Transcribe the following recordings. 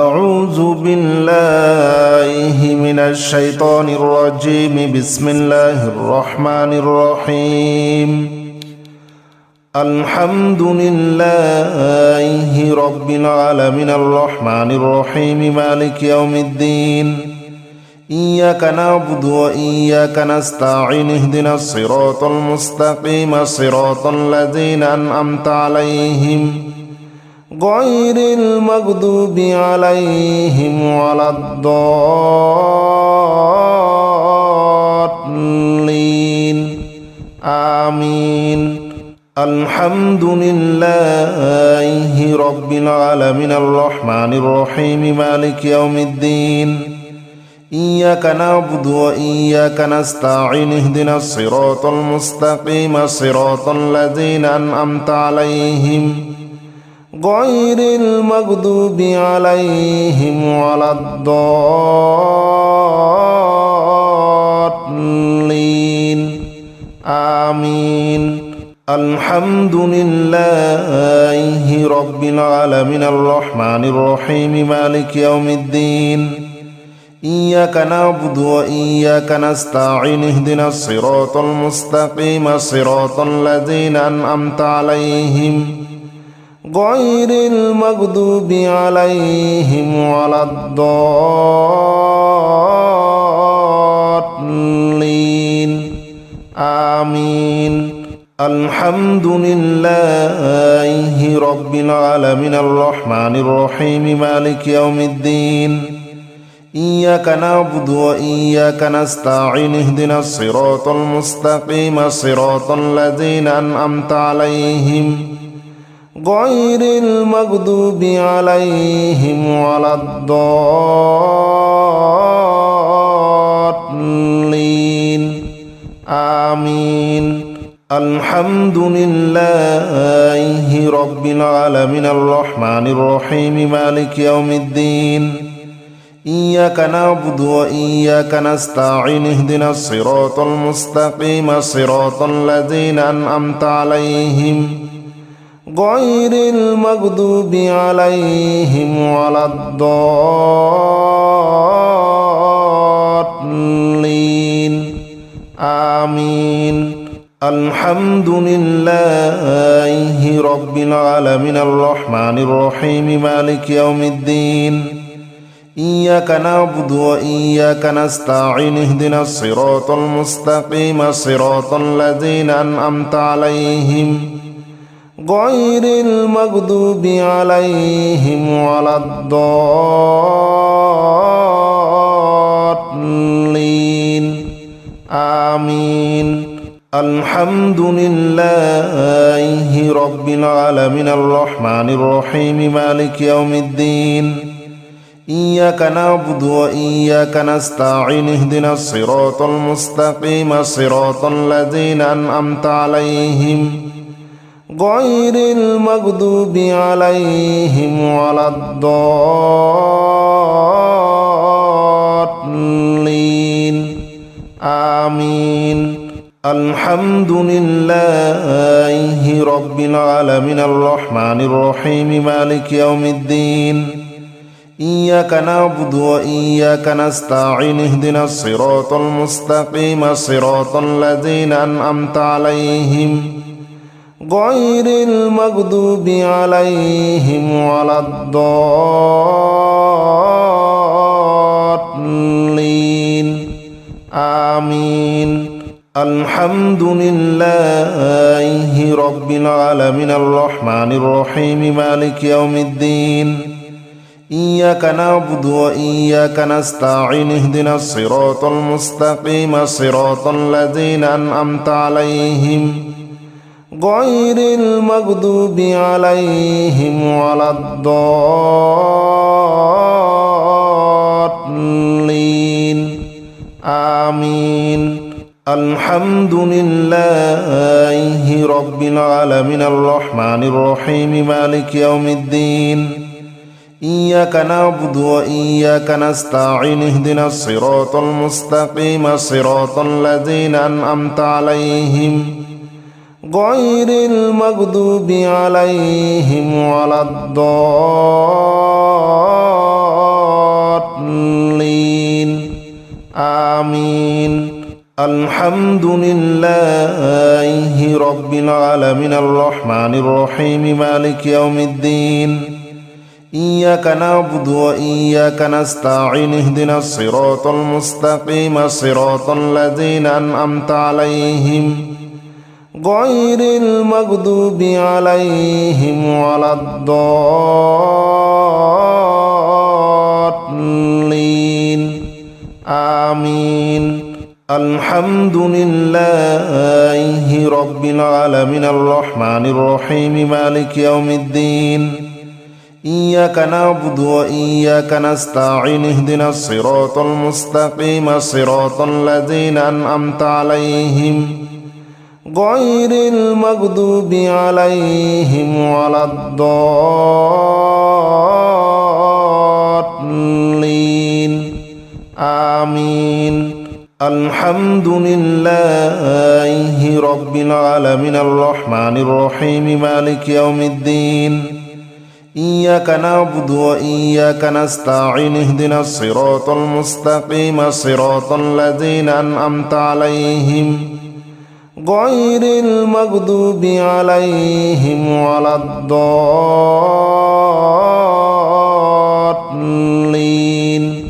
أعوذ بالله من الشيطان الرجيم بسم الله الرحمن الرحيم الحمد لله رب العالمين الرحمن الرحيم مالك يوم الدين إياك نعبد وإياك نستعين اهدنا الصراط المستقيم صراط الذين أنعمت عليهم غير المغضوب عليهم ولا الضالين آمين الحمد لله رب العالمين الرحمن الرحيم مالك يوم الدين إياك نعبد وإياك نستعين اهدنا الصراط المستقيم صراط الذين أنعمت عليهم غير المغضوب عليهم ولا الضالين آمين الحمد لله رب العالمين الرحمن الرحيم مالك يوم الدين إياك نعبد وإياك نستعين اهدنا الصراط المستقيم صراط الذين أنعمت عليهم غير المغضوب عليهم ولا الضالين آمين الحمد لله رب العالمين الرحمن الرحيم مالك يوم الدين إياك نعبد وإياك نستعين اهدنا الصراط المستقيم صراط الذين أنعمت عليهم غير المغضوب عليهم ولا الضالين آمين الحمد لله رب العالمين الرحمن الرحيم مالك يوم الدين إياك نعبد وإياك نستعين اهدنا الصراط المستقيم صراط الذين أنعمت عليهم غير المغضوب عليهم ولا الضالين آمين الحمد لله رب العالمين الرحمن الرحيم مالك يوم الدين إياك نعبد وإياك نستعين اهدنا الصراط المستقيم صراط الذين أنعمت عليهم غير المغضوب عليهم ولا الضالين آمين الحمد لله رب العالمين الرحمن الرحيم مالك يوم الدين إياك نعبد وإياك نستعين اهدنا الصراط المستقيم صراط الذين أنعمت عليهم غير المغضوب عليهم ولا الضالين آمين الحمد لله رب العالمين الرحمن الرحيم مالك يوم الدين إياك نعبد وإياك نستعين اهدنا الصراط المستقيم صراط الذين أنعمت عليهم غير المغضوب عليهم ولا الضالين آمين الحمد لله رب العالمين الرحمن الرحيم مالك يوم الدين إياك نعبد وإياك نستعين اهدنا الصراط المستقيم صراط الذين أنعمت عليهم غير المغضوب عليهم ولا الضالين آمين الحمد لله رب العالمين الرحمن الرحيم مالك يوم الدين إياك نعبد وإياك نستعين اهدنا الصراط المستقيم صراط الذين أنعمت عليهم غير المغضوب عليهم ولا الضالين الحمد لله رب العالمين الرحمن الرحيم مالك يوم الدين إياك نعبد وإياك نستعين اهدنا الصراط المستقيم صراط الذين أنعمت عليهم غير المغضوب عليهم ولا الضالين آمين الحمد لله رب العالمين الرحمن الرحيم مالك يوم الدين إياك نعبد وإياك نستعين اهدنا الصراط المستقيم صراط الذين أنعمت عليهم غير المغضوب عليهم ولا الضالين آمين الحمد لله رب العالمين الرحمن الرحيم مالك يوم الدين إياك نعبد وإياك نستعين اهدنا الصراط المستقيم صراط الذين أنعمت عليهم غير المغضوب عليهم ولا الضالين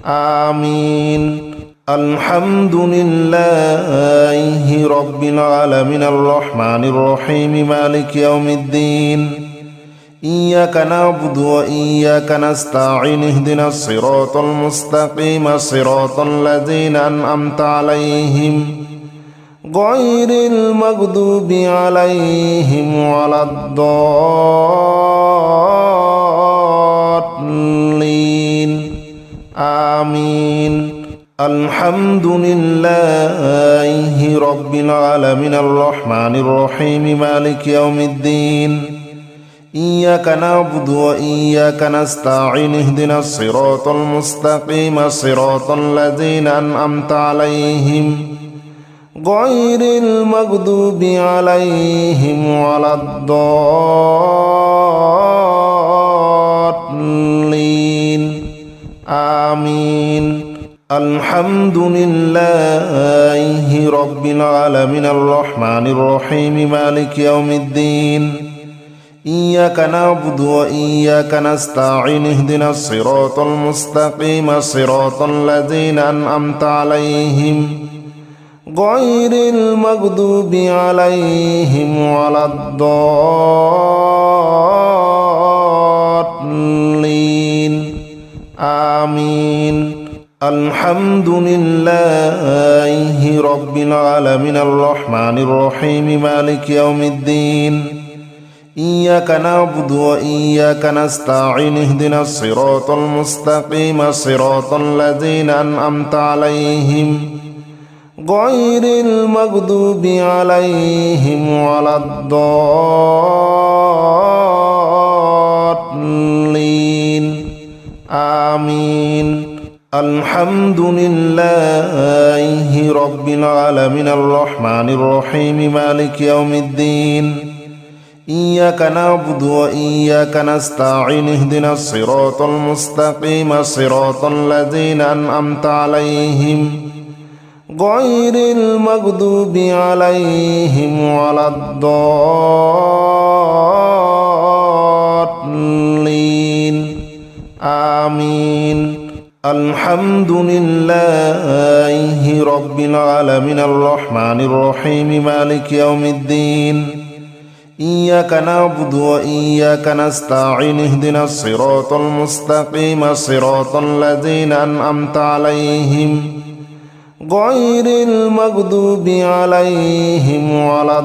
آمين الحمد لله رب العالمين الرحمن الرحيم مالك يوم الدين إياك نعبد وإياك نستعين اهدنا الصراط المستقيم صراط الذين أنعمت عليهم غير المغضوب عليهم ولا الضالين آمين الحمد لله رب العالمين الرحمن الرحيم مالك يوم الدين إياك نعبد وإياك نستعين اهدنا الصراط المستقيم صراط الذين أنعمت عليهم غير المغضوب عليهم ولا الضالين آمين الحمد لله رب العالمين الرحمن الرحيم مالك يوم الدين إياك نعبد وإياك نستعين اهدنا الصراط المستقيم صراط الذين أنعمت عليهم غير المغضوب عليهم ولا الضالين آمين الحمد لله رب العالمين الرحمن الرحيم مالك يوم الدين إياك نعبد وإياك نستعين اهدنا الصراط المستقيم صراط الذين أنعمت عليهم غير المغضوب عليهم ولا الضالين آمين الحمد لله رب العالمين الرحمن الرحيم مالك يوم الدين إياك نعبد وإياك نستعين اهدنا الصراط المستقيم صراط الذين أنعمت عليهم غير المغضوب عليهم ولا الضالين آمين الحمد لله رب العالمين الرحمن الرحيم مالك يوم الدين إياك نعبد وإياك نستعين اهدنا الصراط المستقيم صراط الذين أنعمت عليهم غير المغضوب عليهم ولا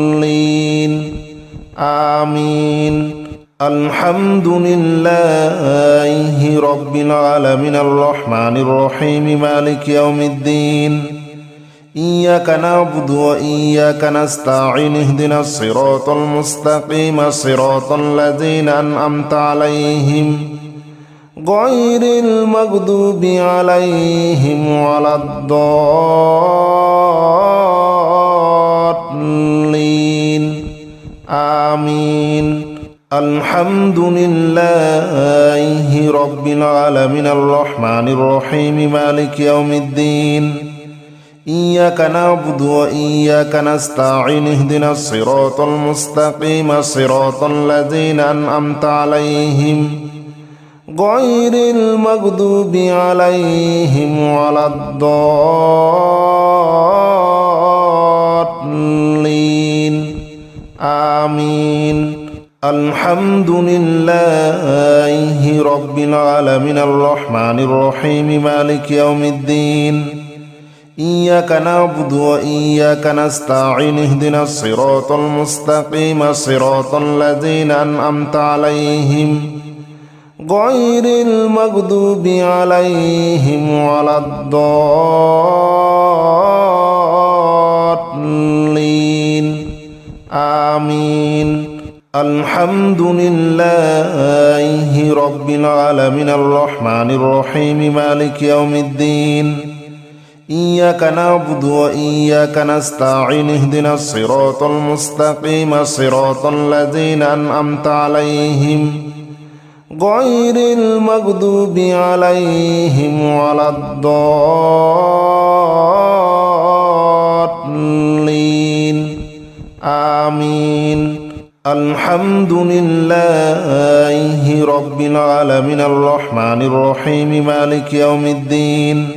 الضالين آمين الحمد لله رب العالمين الرحمن الرحيم مالك يوم الدين إياك نعبد وإياك نستعين اهدنا الصراط المستقيم صراط الذين أنعمت عليهم غير المغضوب عليهم ولا الضالين آمين الحمد لله رب العالمين الرحمن الرحيم مالك يوم الدين إياك نعبد وإياك نستعين اهدنا الصراط المستقيم صراط الذين أنعمت عليهم غير المغضوب عليهم ولا الضالين آمين الحمد لله رب العالمين الرحمن الرحيم مالك يوم الدين إياك نعبد وإياك نستعين اهدنا الصراط المستقيم صراط الذين أنعمت عليهم غير المغضوب عليهم ولا الضالين آمين الحمد لله رب العالمين الرحمن الرحيم مالك يوم الدين إياك نعبد وإياك نستعين اهدنا الصراط المستقيم صراط الذين أنعمت عليهم غير المغضوب عليهم ولا الضالين آمين الحمد لله رب العالمين الرحمن الرحيم مالك يوم الدين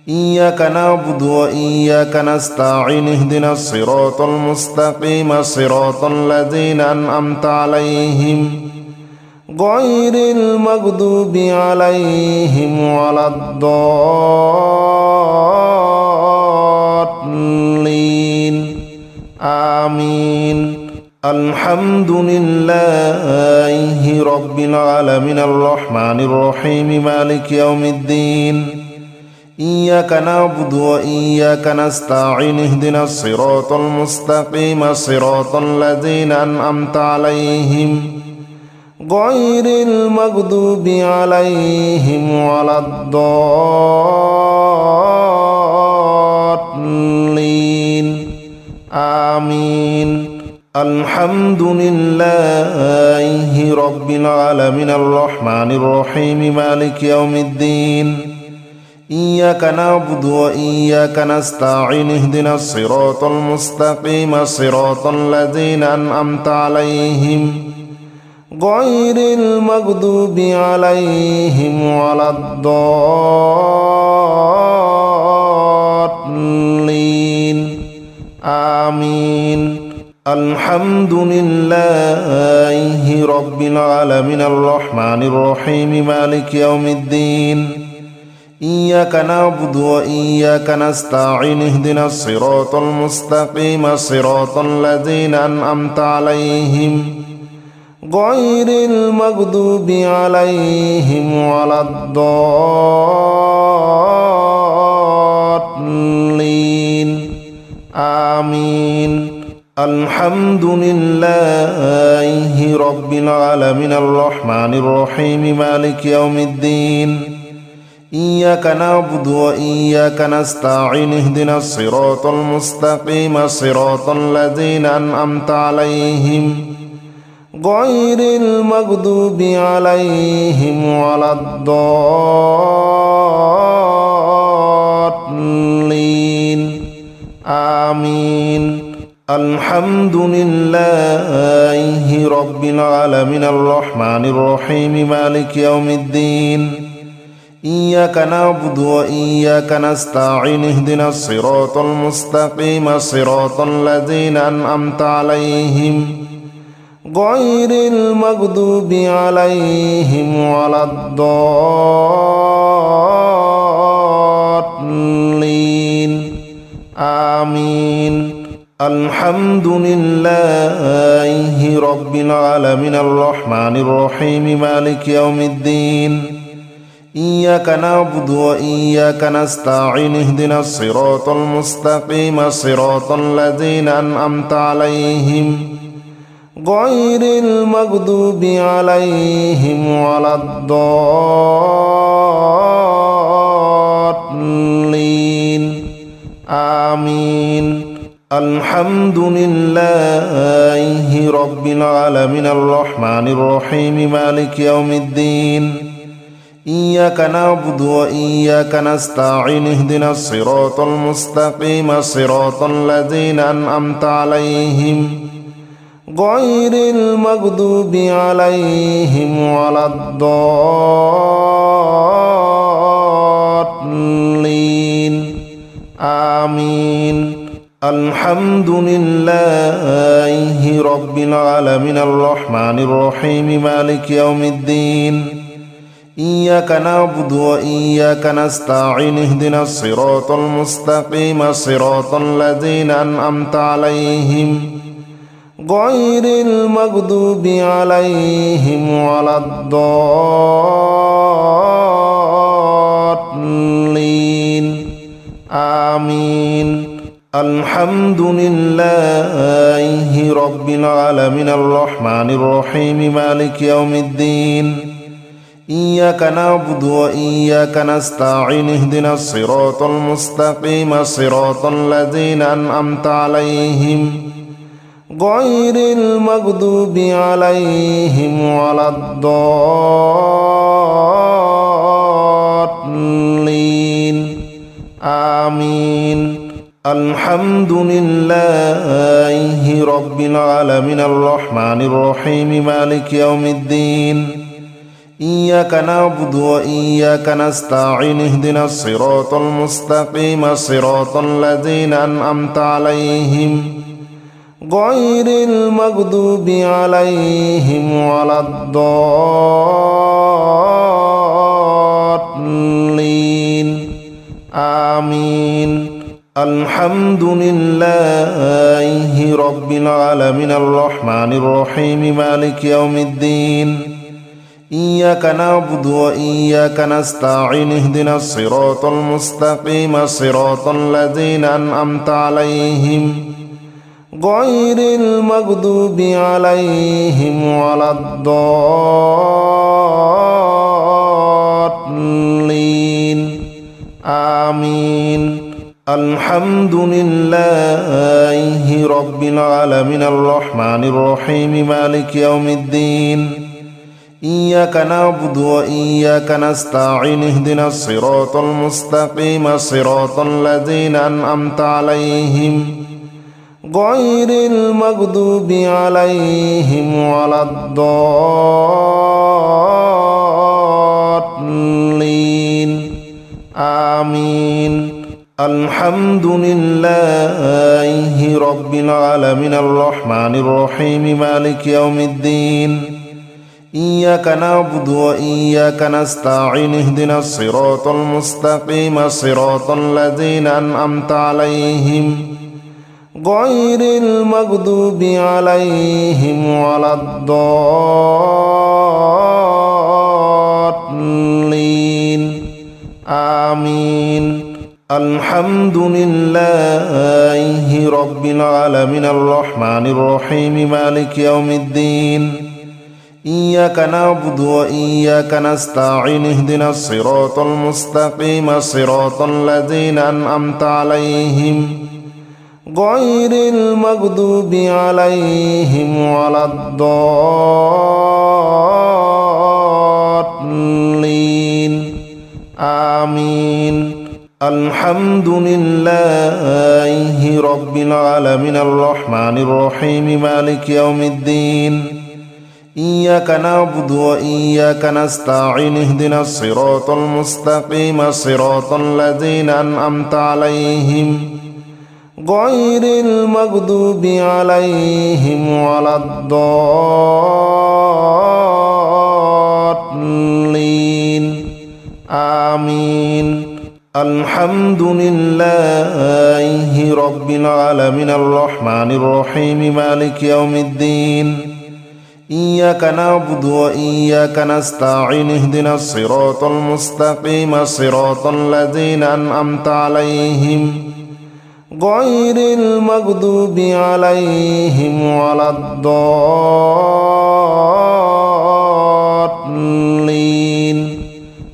إياك نعبد وإياك نستعين اهدنا الصراط المستقيم صراط الذين أنعمت عليهم غير المغضوب عليهم ولا الضالين آمين الحمد لله رب العالمين الرحمن الرحيم مالك يوم الدين إياك نعبد وإياك نستعين اهدنا الصراط المستقيم صراط الذين أنعمت عليهم غير المغضوب عليهم ولا الضالين آمين الحمد لله رب العالمين الرحمن الرحيم مالك يوم الدين إياك نعبد وإياك نستعين اهدنا الصراط المستقيم صراط الذين أنعمت عليهم غير المغضوب عليهم ولا الضالين آمين الحمد لله رب العالمين الرحمن الرحيم مالك يوم الدين إياك نعبد وإياك نستعين اهدنا الصراط المستقيم صراط الذين أنعمت عليهم غير المغضوب عليهم ولا الضالين آمين الحمد لله رب العالمين الرحمن الرحيم مالك يوم الدين إياك نعبد وإياك نستعين اهدنا الصراط المستقيم صراط الذين أنعمت عليهم غير المغضوب عليهم ولا الضالين آمين الحمد لله رب العالمين الرحمن الرحيم مالك يوم الدين إياك نعبد وإياك نستعين اهدنا الصراط المستقيم صراط الذين أنعمت عليهم غير المغضوب عليهم ولا الضالين آمين الحمد لله رب العالمين الرحمن الرحيم مالك يوم الدين إياك نعبد وإياك نستعين اهدنا الصراط المستقيم صراط الذين أنعمت عليهم غير المغضوب عليهم ولا الضالين آمين الحمد لله رب العالمين الرحمن الرحيم مالك يوم الدين إياك نعبد وإياك نستعين اهدنا الصراط المستقيم صراط الذين أنعمت عليهم غير المغضوب عليهم ولا الضالين آمين الحمد لله رب العالمين الرحمن الرحيم مالك يوم الدين إياك نعبد وإياك نستعين اهدنا الصراط المستقيم صراط الذين أنعمت عليهم غير المغضوب عليهم ولا الضالين آمين الحمد لله رب العالمين الرحمن الرحيم مالك يوم الدين إياك نعبد وإياك نستعين اهدنا الصراط المستقيم صراط الذين أنعمت عليهم غير المغضوب عليهم ولا الضالين آمين الحمد لله رب العالمين الرحمن الرحيم مالك يوم الدين إياك نعبد وإياك نستعين اهدنا الصراط المستقيم صراط الذين أنعمت عليهم غير المغضوب عليهم ولا الضالين آمين الحمد لله رب العالمين الرحمن الرحيم مالك يوم الدين إياك نعبد وإياك نستعين اهدنا الصراط المستقيم صراط الذين أنعمت عليهم غير المغضوب عليهم ولا الضالين آمين الحمد لله رب العالمين الرحمن الرحيم مالك يوم الدين إياك نعبد وإياك نستعين اهدنا الصراط المستقيم صراط الذين أنعمت عليهم غير المغضوب عليهم ولا الضالين آمين الحمد لله رب العالمين الرحمن الرحيم مالك يوم الدين إياك نعبد وإياك نستعين اهدنا الصراط المستقيم صراط الذين أنعمت عليهم غير المغضوب عليهم ولا الضالين آمين الحمد لله رب العالمين الرحمن الرحيم مالك يوم الدين إياك نعبد وإياك نستعين اهدنا الصراط المستقيم صراط الذين أنعمت عليهم غير المغضوب عليهم ولا الضالين آمين الحمد لله رب العالمين الرحمن الرحيم مالك يوم الدين إياك نعبد وإياك نستعين اهدنا الصراط المستقيم صراط الذين أنعمت عليهم غير المغضوب عليهم ولا الضالين آمين الحمد لله رب العالمين الرحمن الرحيم مالك يوم الدين إياك نعبد وإياك نستعين اهدنا الصراط المستقيم صراط الذين أنعمت عليهم غير المغضوب عليهم ولا الضالين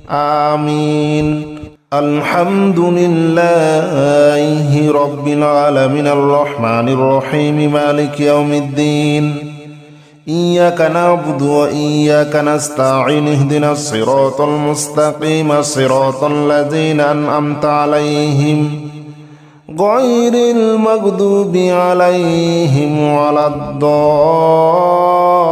آمين الحمد لله رب العالمين الرحمن الرحيم مالك يوم الدين إياك نعبد وإياك نستعين اهدنا الصراط المستقيم صراط الذين أنعمت عليهم غير المغضوب عليهم ولا الضالين